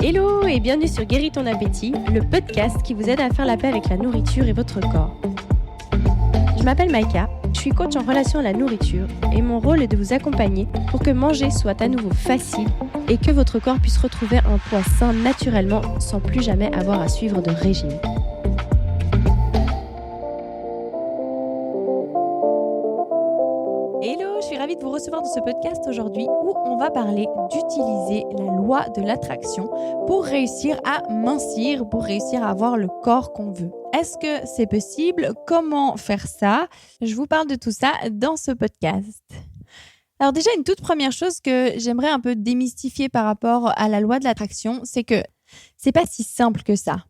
Hello et bienvenue sur Guéris ton appétit, le podcast qui vous aide à faire la paix avec la nourriture et votre corps. Je m'appelle Maïka, je suis coach en relation à la nourriture et mon rôle est de vous accompagner pour que manger soit à nouveau facile et que votre corps puisse retrouver un poids sain naturellement sans plus jamais avoir à suivre de régime. Hello, je suis ravie de vous recevoir dans ce podcast aujourd'hui où on va parler d'utiliser la loi de l'attraction pour réussir à mincir, pour réussir à avoir le corps qu'on veut. Est-ce que c'est possible? Comment faire ça? Je vous parle de tout ça dans ce podcast. Alors déjà, une toute première chose que j'aimerais un peu démystifier par rapport à la loi de l'attraction, c'est que c'est pas si simple que ça.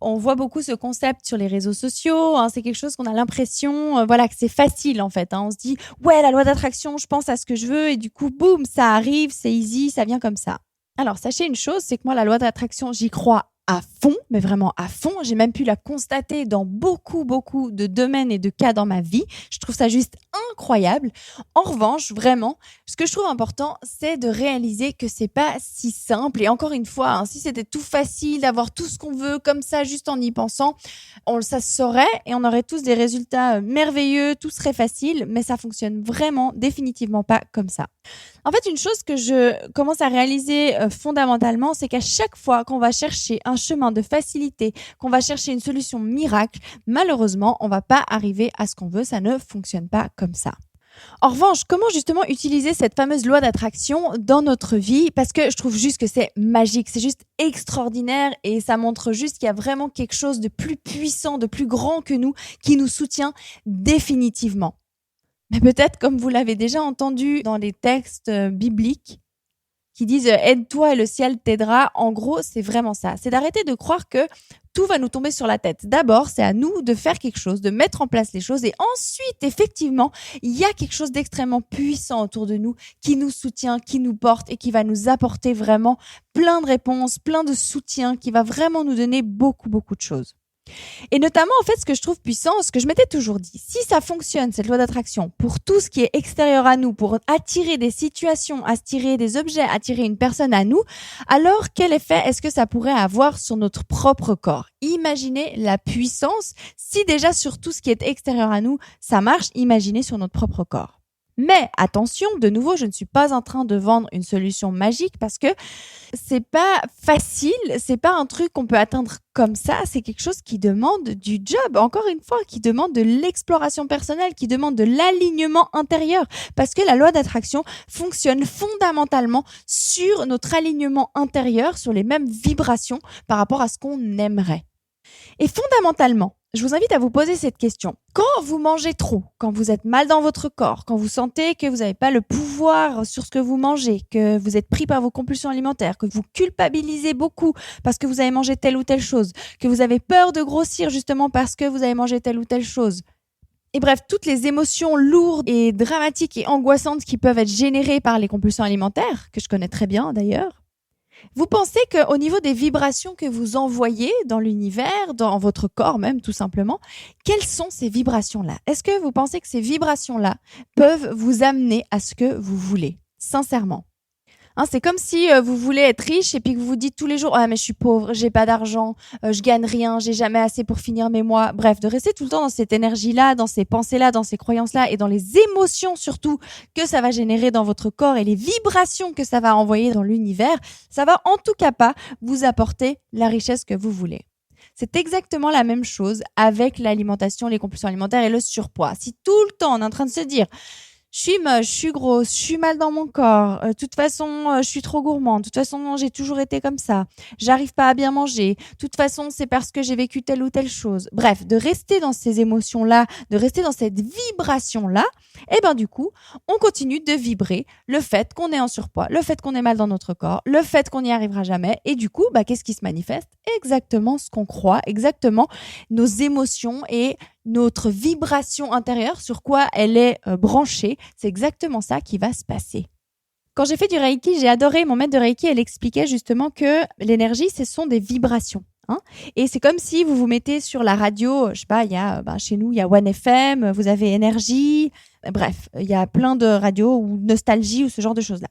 On voit beaucoup ce concept sur les réseaux sociaux. C'est quelque chose qu'on a l'impression que c'est facile en fait. On se dit « Ouais, la loi d'attraction, je pense à ce que je veux » et du coup, boum, ça arrive, c'est easy, ça vient comme ça. Alors, sachez une chose, c'est que moi, la loi d'attraction, j'y crois à fond, mais vraiment à fond. J'ai même pu la constater dans beaucoup de domaines et de cas dans ma vie. Je trouve ça juste incroyable. En revanche, vraiment, ce que je trouve important, c'est de réaliser que c'est pas si simple. Et encore une fois, si c'était tout facile d'avoir tout ce qu'on veut comme ça, juste en y pensant, ça se saurait et on aurait tous des résultats merveilleux, tout serait facile, mais ça fonctionne vraiment définitivement pas comme ça. En fait, une chose que je commence à réaliser fondamentalement, c'est qu'à chaque fois qu'on va chercher un chemin de facilité, qu'on va chercher une solution miracle, malheureusement, on va pas arriver à ce qu'on veut, ça ne fonctionne pas comme ça. En revanche, comment justement utiliser cette fameuse loi d'attraction dans notre vie? Parce que je trouve juste que c'est magique, c'est juste extraordinaire et ça montre juste qu'il y a vraiment quelque chose de plus puissant, de plus grand que nous, qui nous soutient définitivement. Mais peut-être, comme vous l'avez déjà entendu dans les textes bibliques, qui disent « aide-toi et le ciel t'aidera », en gros, c'est vraiment ça. C'est d'arrêter de croire que tout va nous tomber sur la tête. D'abord, c'est à nous de faire quelque chose, de mettre en place les choses. Et ensuite, effectivement, il y a quelque chose d'extrêmement puissant autour de nous qui nous soutient, qui nous porte et qui va nous apporter vraiment plein de réponses, plein de soutien, qui va vraiment nous donner beaucoup de choses. Et notamment, en fait, ce que je trouve puissant, ce que je m'étais toujours dit, si ça fonctionne, cette loi d'attraction, pour tout ce qui est extérieur à nous, pour attirer des situations, attirer des objets, attirer une personne à nous, alors quel effet est-ce que ça pourrait avoir sur notre propre corps? Imaginez la puissance. Si déjà sur tout ce qui est extérieur à nous, ça marche, imaginez sur notre propre corps. Mais attention, de nouveau, je ne suis pas en train de vendre une solution magique parce que c'est pas facile, c'est pas un truc qu'on peut atteindre comme ça, c'est quelque chose qui demande du job, encore une fois, qui demande de l'exploration personnelle, qui demande de l'alignement intérieur parce que la loi d'attraction fonctionne fondamentalement sur notre alignement intérieur, sur les mêmes vibrations par rapport à ce qu'on aimerait. Et fondamentalement, je vous invite à vous poser cette question. Quand vous mangez trop, quand vous êtes mal dans votre corps, quand vous sentez que vous n'avez pas le pouvoir sur ce que vous mangez, que vous êtes pris par vos compulsions alimentaires, que vous culpabilisez beaucoup parce que vous avez mangé telle ou telle chose, que vous avez peur de grossir justement parce que vous avez mangé telle ou telle chose, et bref, toutes les émotions lourdes et dramatiques et angoissantes qui peuvent être générées par les compulsions alimentaires, que je connais très bien d'ailleurs, vous pensez qu'au niveau des vibrations que vous envoyez dans l'univers, dans votre corps même tout simplement, quelles sont ces vibrations-là? Est-ce que vous pensez que ces vibrations-là peuvent vous amener à ce que vous voulez? Sincèrement. C'est comme si vous voulez être riche et puis que vous vous dites tous les jours « Ah mais je suis pauvre, j'ai pas d'argent, je gagne rien, j'ai jamais assez pour finir mes mois ». Bref, de rester tout le temps dans cette énergie-là, dans ces pensées-là, dans ces croyances-là et dans les émotions surtout que ça va générer dans votre corps et les vibrations que ça va envoyer dans l'univers, ça va en tout cas pas vous apporter la richesse que vous voulez. C'est exactement la même chose avec l'alimentation, les compulsions alimentaires et le surpoids. Si tout le temps on est en train de se dire je suis moche, je suis grosse, je suis mal dans mon corps, de toute façon, je suis trop gourmande, de toute façon, j'ai toujours été comme ça, j'arrive pas à bien manger, de toute façon, c'est parce que j'ai vécu telle ou telle chose. Bref, de rester dans ces émotions-là, de rester dans cette vibration-là, et du coup, on continue de vibrer le fait qu'on est en surpoids, le fait qu'on est mal dans notre corps, le fait qu'on n'y arrivera jamais, et du coup, qu'est-ce qui se manifeste? Exactement ce qu'on croit, exactement nos émotions et notre vibration intérieure, sur quoi elle est branchée, c'est exactement ça qui va se passer. Quand j'ai fait du Reiki, j'ai adoré, mon maître de Reiki, elle expliquait justement que l'énergie, ce sont des vibrations. Et c'est comme si vous vous mettez sur la radio, je sais pas, il y a, chez nous, il y a One FM, vous avez Énergie, bref, il y a plein de radios ou Nostalgie ou ce genre de choses-là.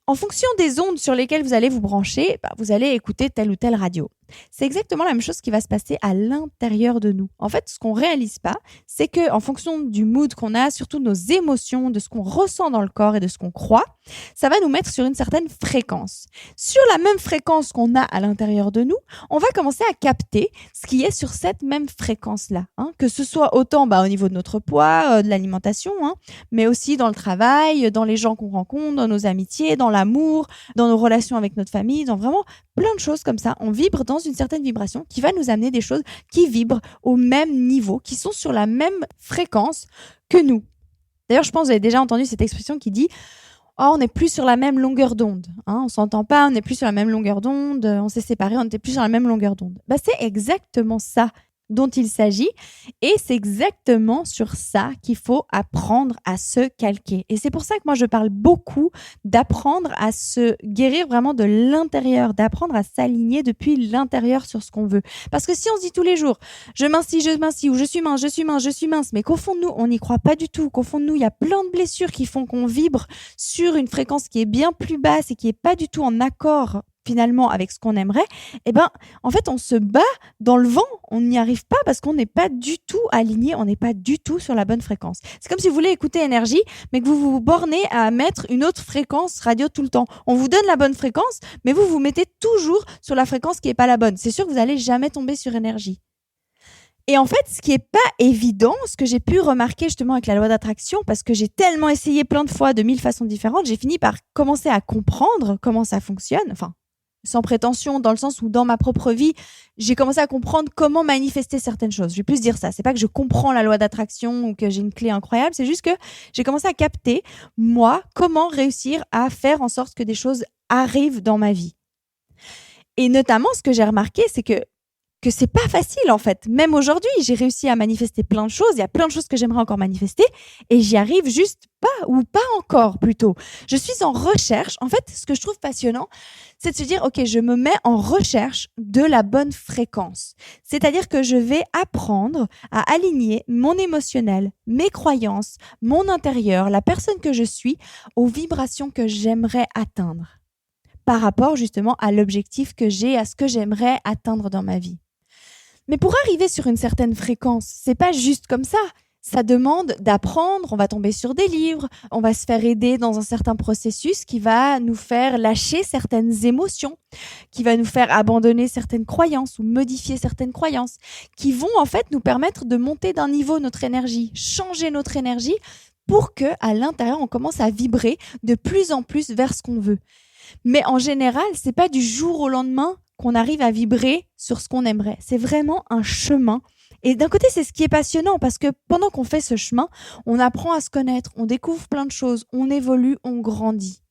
En fonction des ondes sur lesquelles vous allez vous brancher, vous allez écouter telle ou telle radio. C'est exactement la même chose qui va se passer à l'intérieur de nous. En fait, ce qu'on réalise pas, c'est que en fonction du mood qu'on a, surtout de nos émotions, de ce qu'on ressent dans le corps et de ce qu'on croit, ça va nous mettre sur une certaine fréquence. Sur la même fréquence qu'on a à l'intérieur de nous, on va commencer à capter ce qui est sur cette même fréquence-là. Que ce soit autant au niveau de notre poids, de l'alimentation, mais aussi dans le travail, dans les gens qu'on rencontre, dans nos amitiés, dans l'amour, dans nos relations avec notre famille, dans vraiment plein de choses comme ça. On vibre dans une certaine vibration qui va nous amener des choses qui vibrent au même niveau, qui sont sur la même fréquence que nous. D'ailleurs, je pense que vous avez déjà entendu cette expression qui dit « Oh, on n'est plus sur la même longueur d'onde. On s'entend pas, on n'est plus sur la même longueur d'onde, on s'est séparés, on n'était plus sur la même longueur d'onde. » C'est exactement ça dont il s'agit et c'est exactement sur ça qu'il faut apprendre à se calquer. Et c'est pour ça que moi je parle beaucoup d'apprendre à se guérir vraiment de l'intérieur, d'apprendre à s'aligner depuis l'intérieur sur ce qu'on veut. Parce que si on se dit tous les jours je mincis ou je suis mince, mais qu'au fond de nous on n'y croit pas du tout, qu'au fond de nous il y a plein de blessures qui font qu'on vibre sur une fréquence qui est bien plus basse et qui est pas du tout en accord finalement avec ce qu'on aimerait, en fait on se bat dans le vent, on n'y arrive pas parce qu'on n'est pas du tout aligné, on n'est pas du tout sur la bonne fréquence. C'est comme si vous voulez écouter énergie mais que vous vous bornez à mettre une autre fréquence radio tout le temps. On vous donne la bonne fréquence mais vous vous mettez toujours sur la fréquence qui n'est pas la bonne. C'est sûr que vous n'allez jamais tomber sur énergie. Et en fait, ce qui est pas évident, ce que j'ai pu remarquer justement avec la loi d'attraction, parce que j'ai tellement essayé plein de fois de 1000 façons différentes, j'ai fini par commencer à comprendre comment ça fonctionne, sans prétention, dans le sens où dans ma propre vie, j'ai commencé à comprendre comment manifester certaines choses. Je vais plus dire ça. C'est pas que je comprends la loi d'attraction ou que j'ai une clé incroyable. C'est juste que j'ai commencé à capter, moi, comment réussir à faire en sorte que des choses arrivent dans ma vie. Et notamment, ce que j'ai remarqué, c'est que c'est pas facile en fait. Même aujourd'hui, j'ai réussi à manifester plein de choses. Il y a plein de choses que j'aimerais encore manifester et j'y arrive juste pas ou pas encore plutôt. Je suis en recherche. En fait, ce que je trouve passionnant, c'est de se dire, ok, je me mets en recherche de la bonne fréquence. C'est-à-dire que je vais apprendre à aligner mon émotionnel, mes croyances, mon intérieur, la personne que je suis aux vibrations que j'aimerais atteindre par rapport justement à l'objectif que j'ai, à ce que j'aimerais atteindre dans ma vie. Mais pour arriver sur une certaine fréquence, c'est pas juste comme ça. Ça demande d'apprendre, on va tomber sur des livres, on va se faire aider dans un certain processus qui va nous faire lâcher certaines émotions, qui va nous faire abandonner certaines croyances ou modifier certaines croyances, qui vont en fait nous permettre de monter d'un niveau notre énergie, changer notre énergie pour que à l'intérieur on commence à vibrer de plus en plus vers ce qu'on veut. Mais en général, c'est pas du jour au lendemain qu'on arrive à vibrer sur ce qu'on aimerait. C'est vraiment un chemin. Et d'un côté, c'est ce qui est passionnant parce que pendant qu'on fait ce chemin, on apprend à se connaître, on découvre plein de choses, on évolue, on grandit.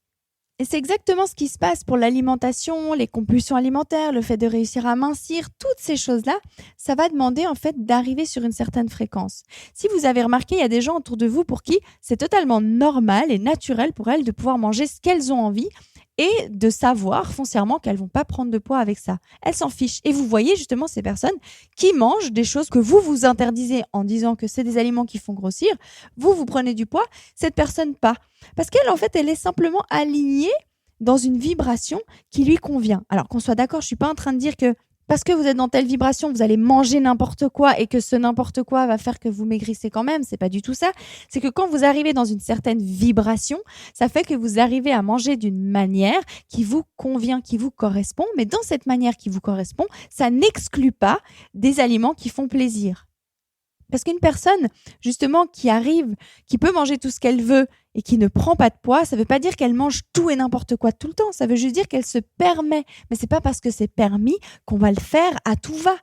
Et c'est exactement ce qui se passe pour l'alimentation, les compulsions alimentaires, le fait de réussir à mincir, toutes ces choses-là, ça va demander en fait d'arriver sur une certaine fréquence. Si vous avez remarqué, il y a des gens autour de vous pour qui c'est totalement normal et naturel pour elles de pouvoir manger ce qu'elles ont envie et de savoir foncièrement qu'elles vont pas prendre de poids avec ça. Elles s'en fichent. Et vous voyez justement ces personnes qui mangent des choses que vous vous interdisez en disant que c'est des aliments qui font grossir. Vous prenez du poids, cette personne pas. Parce qu'elle, en fait, elle est simplement alignée dans une vibration qui lui convient. Alors qu'on soit d'accord, je suis pas en train de dire que parce que vous êtes dans telle vibration, vous allez manger n'importe quoi et que ce n'importe quoi va faire que vous maigrissez quand même. C'est pas du tout ça. C'est que quand vous arrivez dans une certaine vibration, ça fait que vous arrivez à manger d'une manière qui vous convient, qui vous correspond. Mais dans cette manière qui vous correspond, ça n'exclut pas des aliments qui font plaisir. Parce qu'une personne, justement, qui arrive, qui peut manger tout ce qu'elle veut et qui ne prend pas de poids, ça ne veut pas dire qu'elle mange tout et n'importe quoi tout le temps. Ça veut juste dire qu'elle se permet. Mais ce n'est pas parce que c'est permis qu'on va le faire à tout va.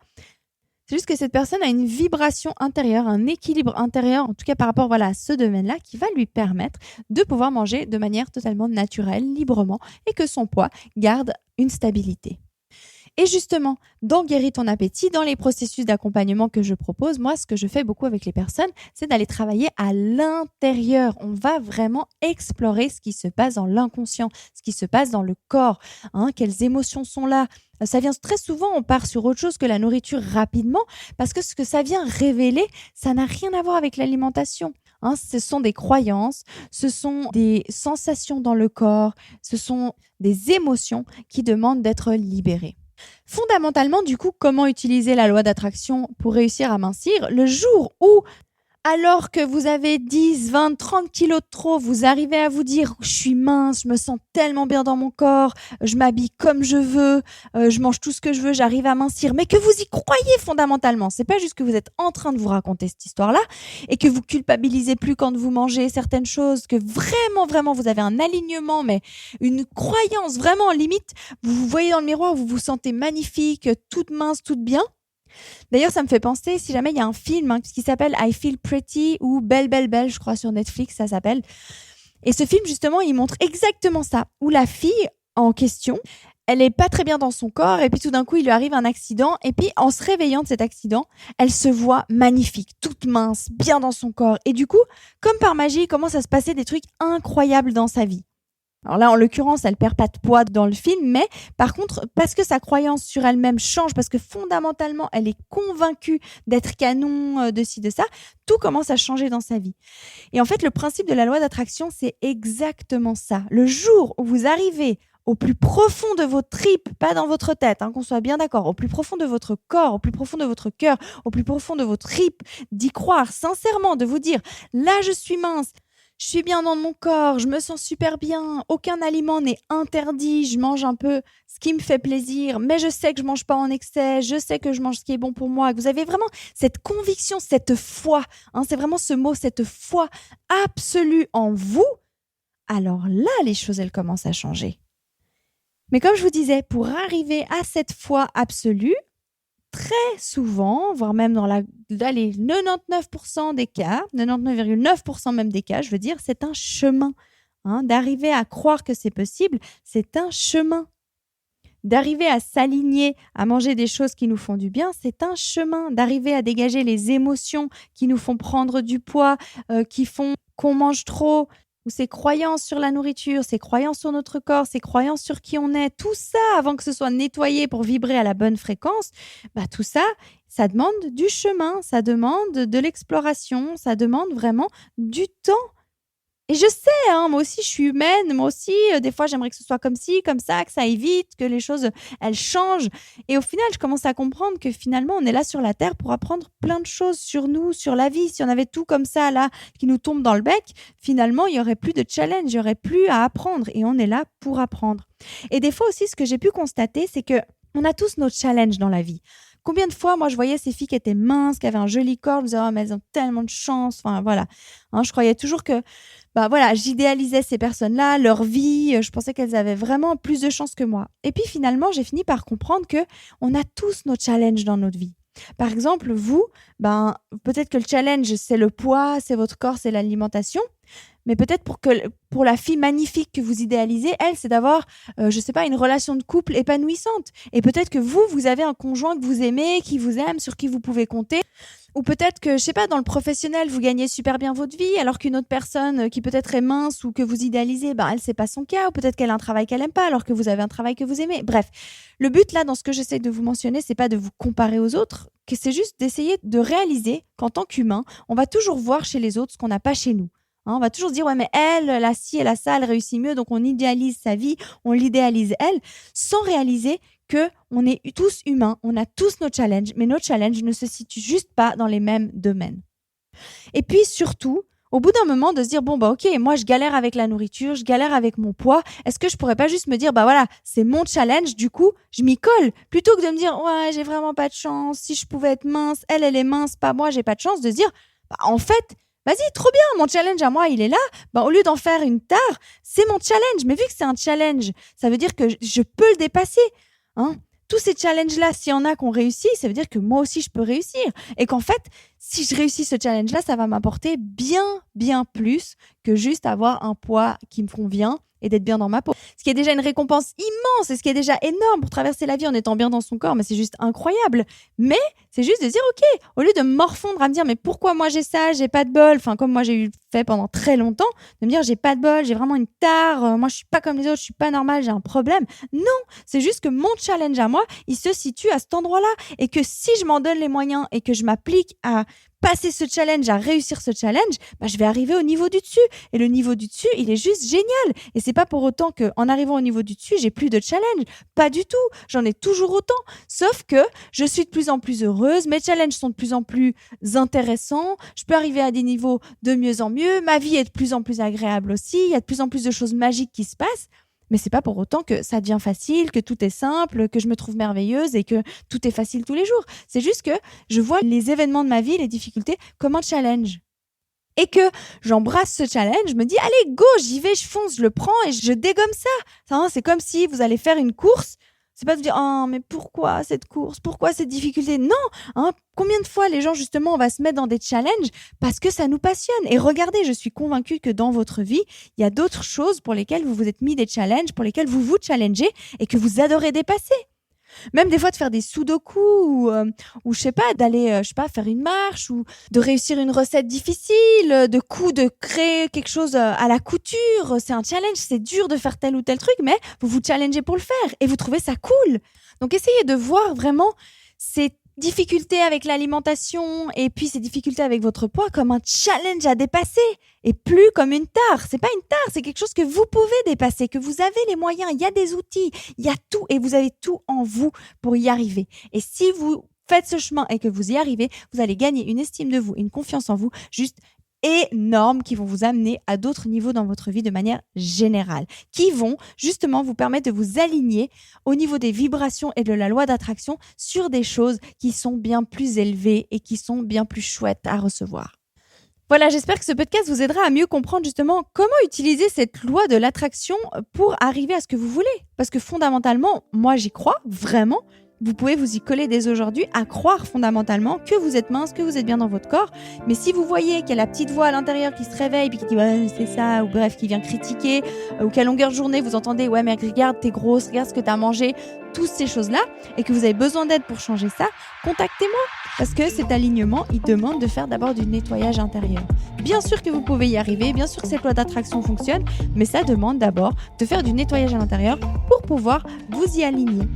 C'est juste que cette personne a une vibration intérieure, un équilibre intérieur, en tout cas par rapport à ce domaine-là, qui va lui permettre de pouvoir manger de manière totalement naturelle, librement, et que son poids garde une stabilité. Et justement, dans Guéris ton appétit, dans les processus d'accompagnement que je propose, moi, ce que je fais beaucoup avec les personnes, c'est d'aller travailler à l'intérieur. On va vraiment explorer ce qui se passe dans l'inconscient, ce qui se passe dans le corps, quelles émotions sont là. Ça vient très souvent, on part sur autre chose que la nourriture rapidement, parce que ce que ça vient révéler, ça n'a rien à voir avec l'alimentation. hein. Ce sont des croyances, ce sont des sensations dans le corps, ce sont des émotions qui demandent d'être libérées. Fondamentalement, du coup, comment utiliser la loi d'attraction pour réussir à mincir? Le jour où, alors que vous avez 10, 20, 30 kilos de trop, vous arrivez à vous dire « je suis mince, je me sens tellement bien dans mon corps, je m'habille comme je veux, je mange tout ce que je veux, j'arrive à mincir », mais que vous y croyez fondamentalement. C'est pas juste que vous êtes en train de vous raconter cette histoire-là et que vous culpabilisez plus quand vous mangez certaines choses, que vraiment, vous avez un alignement, mais une croyance vraiment limite. Vous vous voyez dans le miroir, vous vous sentez magnifique, toute mince, toute bien. D'ailleurs, ça me fait penser, si jamais il y a un film qui s'appelle I Feel Pretty ou Belle, Belle, Belle, je crois sur Netflix, ça s'appelle. Et ce film, justement, il montre exactement ça, où la fille en question, elle est pas très bien dans son corps et puis tout d'un coup, il lui arrive un accident et puis en se réveillant de cet accident, elle se voit magnifique, toute mince, bien dans son corps. Et du coup, comme par magie, il commence à se passer des trucs incroyables dans sa vie. Alors là, en l'occurrence, elle perd pas de poids dans le film, mais par contre, parce que sa croyance sur elle-même change, parce que fondamentalement, elle est convaincue d'être canon, de ci, de ça, tout commence à changer dans sa vie. Et en fait, le principe de la loi d'attraction, c'est exactement ça. Le jour où vous arrivez au plus profond de vos tripes, pas dans votre tête, qu'on soit bien d'accord, au plus profond de votre corps, au plus profond de votre cœur, au plus profond de vos tripes, d'y croire sincèrement, de vous dire « là, je suis mince ». Je suis bien dans mon corps, je me sens super bien, aucun aliment n'est interdit, je mange un peu ce qui me fait plaisir, mais je sais que je mange pas en excès, je sais que je mange ce qui est bon pour moi. Que vous avez vraiment cette conviction, cette foi, c'est vraiment ce mot, cette foi absolue en vous. Alors là, les choses, elles commencent à changer. Mais comme je vous disais, pour arriver à cette foi absolue, très souvent, voire même dans les 99% des cas, 99,9% même des cas, je veux dire, c'est un chemin. D'arriver à croire que c'est possible, c'est un chemin. D'arriver à s'aligner, à manger des choses qui nous font du bien, c'est un chemin. D'arriver à dégager les émotions qui nous font prendre du poids, qui font qu'on mange trop, ou ces croyances sur la nourriture, ces croyances sur notre corps, ces croyances sur qui on est, tout ça, avant que ce soit nettoyé pour vibrer à la bonne fréquence, tout ça, ça demande du chemin, ça demande de l'exploration, ça demande vraiment du temps. Et je sais, moi aussi, je suis humaine. Moi aussi, des fois, j'aimerais que ce soit comme ci, comme ça, que ça aille vite, que les choses, elles changent. Et au final, je commence à comprendre que finalement, on est là sur la Terre pour apprendre plein de choses sur nous, sur la vie. Si on avait tout comme ça, là, qui nous tombe dans le bec, finalement, il n'y aurait plus de challenge, il n'y aurait plus à apprendre. Et on est là pour apprendre. Et des fois aussi, ce que j'ai pu constater, c'est que on a tous nos challenges dans la vie. Combien de fois, moi, je voyais ces filles qui étaient minces, qui avaient un joli corps, je me disais, oh, mais elles ont tellement de chance. Enfin, voilà. Je croyais toujours que, j'idéalisais ces personnes-là, leur vie. Je pensais qu'elles avaient vraiment plus de chance que moi. Et puis, finalement, j'ai fini par comprendre que on a tous nos challenges dans notre vie. Par exemple, vous, peut-être que le challenge, c'est le poids, c'est votre corps, c'est l'alimentation. Mais peut-être pour la fille magnifique que vous idéalisez, elle, c'est d'avoir, une relation de couple épanouissante. Et peut-être que vous avez un conjoint que vous aimez, qui vous aime, sur qui vous pouvez compter. Ou peut-être que, dans le professionnel, vous gagnez super bien votre vie, alors qu'une autre personne qui peut-être est mince ou que vous idéalisez, elle, c'est pas son cas. Ou peut-être qu'elle a un travail qu'elle aime pas, alors que vous avez un travail que vous aimez. Bref, le but là, dans ce que j'essaie de vous mentionner, c'est pas de vous comparer aux autres, que c'est juste d'essayer de réaliser qu'en tant qu'humain, on va toujours voir chez les autres ce qu'on n'a pas chez nous. On va toujours dire, ouais, mais elle a ci, elle a ça, elle réussit mieux, donc on idéalise sa vie, on l'idéalise elle, sans réaliser qu'on est tous humains, on a tous nos challenges, mais nos challenges ne se situent juste pas dans les mêmes domaines. Et puis surtout, au bout d'un moment, de se dire, ok, moi je galère avec la nourriture, je galère avec mon poids, est-ce que je pourrais pas juste me dire, c'est mon challenge, du coup, je m'y colle, plutôt que de me dire, ouais, j'ai vraiment pas de chance, si je pouvais être mince, elle est mince, pas moi, j'ai pas de chance, de se dire, en fait, vas-y, trop bien, mon challenge à moi, il est là. Au lieu d'en faire une tare, c'est mon challenge. Mais vu que c'est un challenge, ça veut dire que je peux le dépasser. Tous ces challenges-là, s'il y en a qu'on réussit, ça veut dire que moi aussi, je peux réussir. Et qu'en fait, si je réussis ce challenge-là, ça va m'apporter bien, bien plus que juste avoir un poids qui me convient et d'être bien dans ma peau. Ce qui est déjà une récompense immense et ce qui est déjà énorme pour traverser la vie en étant bien dans son corps, mais c'est juste incroyable. Mais c'est juste de dire, ok, au lieu de me morfondre à me dire, mais pourquoi moi j'ai ça, j'ai pas de bol, comme moi j'ai fait pendant très longtemps, de me dire, j'ai pas de bol, j'ai vraiment une tare, moi je suis pas comme les autres, je suis pas normale, j'ai un problème. Non, c'est juste que mon challenge à moi, il se situe à cet endroit-là et que si je m'en donne les moyens et que je m'applique à passer ce challenge, à réussir ce challenge, je vais arriver au niveau du dessus. Et le niveau du dessus, il est juste génial. Et c'est pas pour autant qu'en arrivant au niveau du dessus, j'ai plus de challenge. Pas du tout. J'en ai toujours autant. Sauf que je suis de plus en plus heureuse. Mes challenges sont de plus en plus intéressants. Je peux arriver à des niveaux de mieux en mieux. Ma vie est de plus en plus agréable aussi. Il y a de plus en plus de choses magiques qui se passent. Mais c'est pas pour autant que ça devient facile, que tout est simple, que je me trouve merveilleuse et que tout est facile tous les jours. C'est juste que je vois les événements de ma vie, les difficultés, comme un challenge. Et que j'embrasse ce challenge, je me dis, allez, go, j'y vais, je fonce, je le prends et je dégomme ça. C'est comme si vous allez faire une course. C'est pas de dire, oh, mais pourquoi cette course? Pourquoi cette difficulté? Non, combien de fois les gens, justement, on va se mettre dans des challenges parce que ça nous passionne. Et regardez, je suis convaincue que dans votre vie, il y a d'autres choses pour lesquelles vous vous êtes mis des challenges, pour lesquelles vous vous challengez et que vous adorez dépasser. Même des fois de faire des sudoku ou je sais pas, d'aller faire une marche ou de réussir une recette difficile, de créer quelque chose à la couture. C'est un challenge, c'est dur de faire tel ou tel truc, mais vous vous challengez pour le faire et vous trouvez ça cool. Donc essayez de voir vraiment ces difficultés avec l'alimentation et puis ces difficultés avec votre poids comme un challenge à dépasser et plus comme une tare. C'est pas une tare, c'est quelque chose que vous pouvez dépasser, que vous avez les moyens, il y a des outils, il y a tout et vous avez tout en vous pour y arriver. Et si vous faites ce chemin et que vous y arrivez, vous allez gagner une estime de vous, une confiance en vous juste énormes qui vont vous amener à d'autres niveaux dans votre vie de manière générale, qui vont justement vous permettre de vous aligner au niveau des vibrations et de la loi d'attraction sur des choses qui sont bien plus élevées et qui sont bien plus chouettes à recevoir. Voilà, j'espère que ce podcast vous aidera à mieux comprendre justement comment utiliser cette loi de l'attraction pour arriver à ce que vous voulez. Parce que fondamentalement, moi j'y crois vraiment. Vous pouvez vous y coller dès aujourd'hui à croire fondamentalement que vous êtes mince, que vous êtes bien dans votre corps. Mais si vous voyez qu'il y a la petite voix à l'intérieur qui se réveille puis qui dit ouais c'est ça, ou bref qui vient critiquer, ou qu'à longueur de journée vous entendez ouais mais regarde t'es grosse, regarde ce que t'as mangé, toutes ces choses-là, et que vous avez besoin d'aide pour changer ça, contactez-moi. Parce que cet alignement, il demande de faire d'abord du nettoyage intérieur. Bien sûr que vous pouvez y arriver, bien sûr que cette loi d'attraction fonctionne, mais ça demande d'abord de faire du nettoyage à l'intérieur pour pouvoir vous y aligner.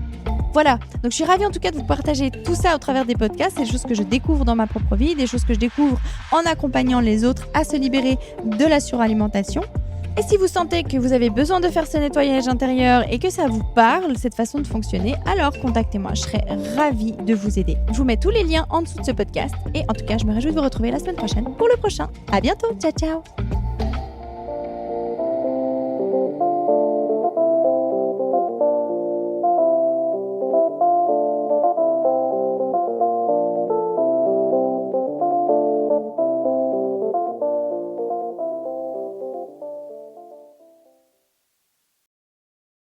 Voilà, donc je suis ravie en tout cas de vous partager tout ça au travers des podcasts, c'est des choses que je découvre dans ma propre vie, des choses que je découvre en accompagnant les autres à se libérer de la suralimentation. Et si vous sentez que vous avez besoin de faire ce nettoyage intérieur et que ça vous parle, cette façon de fonctionner, alors contactez-moi, je serai ravie de vous aider. Je vous mets tous les liens en dessous de ce podcast et en tout cas, je me réjouis de vous retrouver la semaine prochaine pour le prochain. À bientôt, ciao ciao.